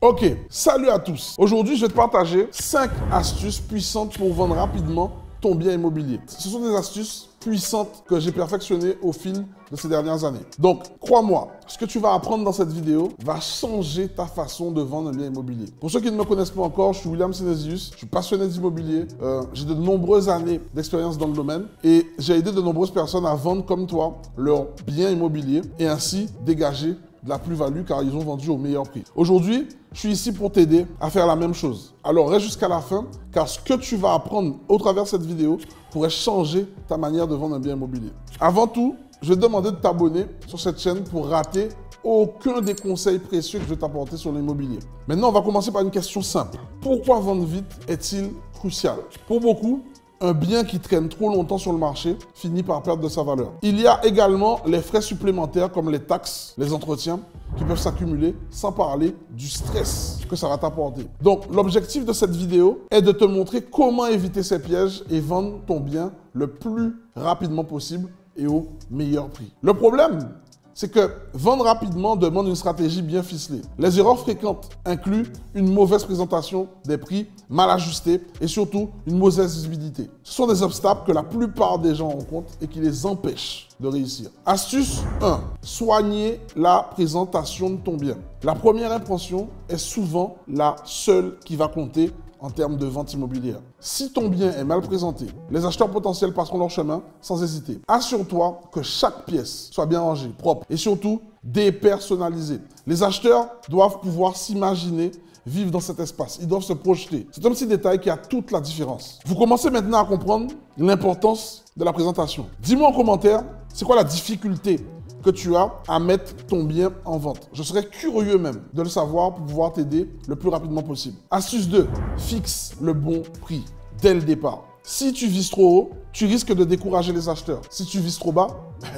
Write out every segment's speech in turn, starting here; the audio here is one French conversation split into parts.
Ok, salut à tous. Aujourd'hui, je vais te partager 5 astuces puissantes pour vendre rapidement ton bien immobilier. Ce sont des astuces puissantes que j'ai perfectionnées au fil de ces dernières années. Donc, crois-moi, ce que tu vas apprendre dans cette vidéo va changer ta façon de vendre un bien immobilier. Pour ceux qui ne me connaissent pas encore, je suis William Synesius, je suis passionné d'immobilier, j'ai de nombreuses années d'expérience dans le domaine et j'ai aidé de nombreuses personnes à vendre comme toi leur bien immobilier et ainsi dégager de la plus-value car ils ont vendu au meilleur prix. Aujourd'hui, je suis ici pour t'aider à faire la même chose. Alors reste jusqu'à la fin car ce que tu vas apprendre au travers de cette vidéo pourrait changer ta manière de vendre un bien immobilier. Avant tout, je vais te demander de t'abonner sur cette chaîne pour rater aucun des conseils précieux que je vais t'apporter sur l'immobilier. Maintenant, on va commencer par une question simple. Pourquoi vendre vite est-il crucial? Pour beaucoup, un bien qui traîne trop longtemps sur le marché finit par perdre de sa valeur. Il y a également les frais supplémentaires comme les taxes, les entretiens qui peuvent s'accumuler sans parler du stress que ça va t'apporter. Donc, l'objectif de cette vidéo est de te montrer comment éviter ces pièges et vendre ton bien le plus rapidement possible et au meilleur prix. Le problème, c'est que vendre rapidement demande une stratégie bien ficelée. Les erreurs fréquentes incluent une mauvaise présentation des prix, mal ajustés et surtout une mauvaise visibilité. Ce sont des obstacles que la plupart des gens rencontrent et qui les empêchent de réussir. Astuce 1. Soigner la présentation de ton bien. La première impression est souvent la seule qui va compter en termes de vente immobilière. Si ton bien est mal présenté, les acheteurs potentiels passeront leur chemin sans hésiter. Assure-toi que chaque pièce soit bien rangée, propre et surtout dépersonnalisée. Les acheteurs doivent pouvoir s'imaginer vivre dans cet espace. Ils doivent se projeter. C'est un petit détail qui a toute la différence. Vous commencez maintenant à comprendre l'importance de la présentation. Dis-moi en commentaire, c'est quoi la difficulté que tu as à mettre ton bien en vente. Je serais curieux même de le savoir pour pouvoir t'aider le plus rapidement possible. Astuce 2, fixe le bon prix dès le départ. Si tu vises trop haut, tu risques de décourager les acheteurs. Si tu vises trop bas,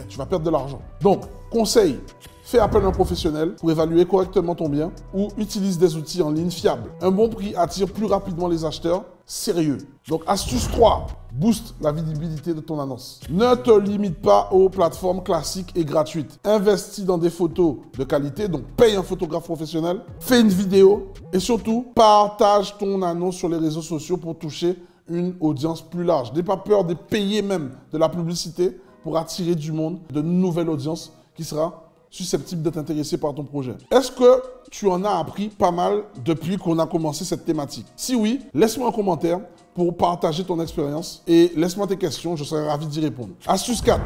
tu vas perdre de l'argent. Donc, conseil, fais appel à un professionnel pour évaluer correctement ton bien ou utilise des outils en ligne fiables. Un bon prix attire plus rapidement les acheteurs sérieux. Donc, astuce 3, booste la visibilité de ton annonce. Ne te limite pas aux plateformes classiques et gratuites. Investis dans des photos de qualité, donc paye un photographe professionnel, fais une vidéo et surtout, partage ton annonce sur les réseaux sociaux pour toucher une audience plus large. N'aie pas peur de payer même de la publicité pour attirer du monde, de nouvelles audiences qui sera susceptible d'être intéressé par ton projet. Est-ce que tu en as appris pas mal depuis qu'on a commencé cette thématique? Si oui, laisse-moi un commentaire pour partager ton expérience et laisse-moi tes questions, je serai ravi d'y répondre. Astuce 4.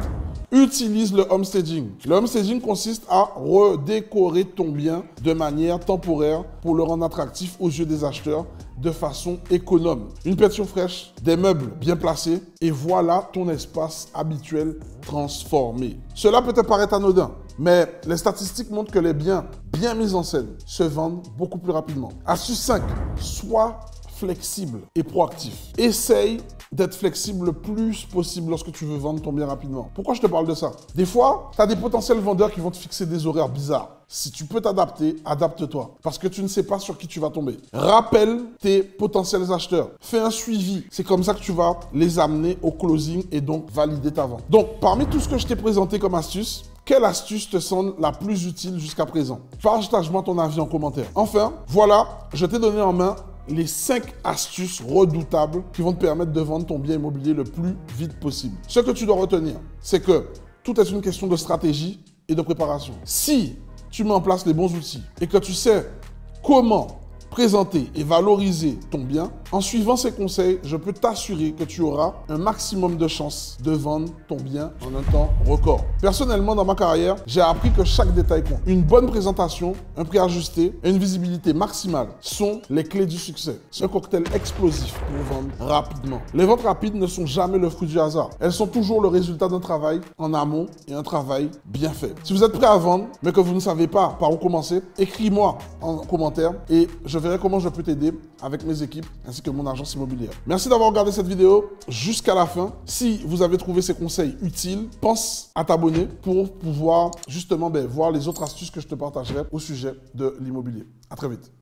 Utilise le homestaging. Le homestaging consiste à redécorer ton bien de manière temporaire pour le rendre attractif aux yeux des acheteurs de façon économe. Une peinture fraîche, des meubles bien placés et voilà ton espace habituel transformé. Cela peut te paraître anodin, mais les statistiques montrent que les biens bien mis en scène se vendent beaucoup plus rapidement. Astuce 5. Sois flexible et proactif. Essaye d'être flexible le plus possible lorsque tu veux vendre ton bien rapidement. Pourquoi je te parle de ça? Des fois, tu as des potentiels vendeurs qui vont te fixer des horaires bizarres. Si tu peux t'adapter, adapte-toi. Parce que tu ne sais pas sur qui tu vas tomber. Rappelle tes potentiels acheteurs. Fais un suivi. C'est comme ça que tu vas les amener au closing et donc valider ta vente. Donc, parmi tout ce que je t'ai présenté comme astuce, quelle astuce te semble la plus utile jusqu'à présent? Partage-moi ton avis en commentaire. Enfin, voilà, je t'ai donné en main les 5 astuces redoutables qui vont te permettre de vendre ton bien immobilier le plus vite possible. Ce que tu dois retenir, c'est que tout est une question de stratégie et de préparation. Si tu mets en place les bons outils et que tu sais comment présenter et valoriser ton bien, en suivant ces conseils, je peux t'assurer que tu auras un maximum de chances de vendre ton bien en un temps record. Personnellement, dans ma carrière, j'ai appris que chaque détail compte. Une bonne présentation, un prix ajusté et une visibilité maximale sont les clés du succès. C'est un cocktail explosif pour vendre rapidement. Les ventes rapides ne sont jamais le fruit du hasard. Elles sont toujours le résultat d'un travail en amont et un travail bien fait. Si vous êtes prêt à vendre, mais que vous ne savez pas par où commencer, écris-moi en commentaire et je verrai comment je peux t'aider avec mes équipes ainsi que mon agence immobilière. Merci d'avoir regardé cette vidéo jusqu'à la fin. Si vous avez trouvé ces conseils utiles, pense à t'abonner pour pouvoir justement voir les autres astuces que je te partagerai au sujet de l'immobilier. À très vite.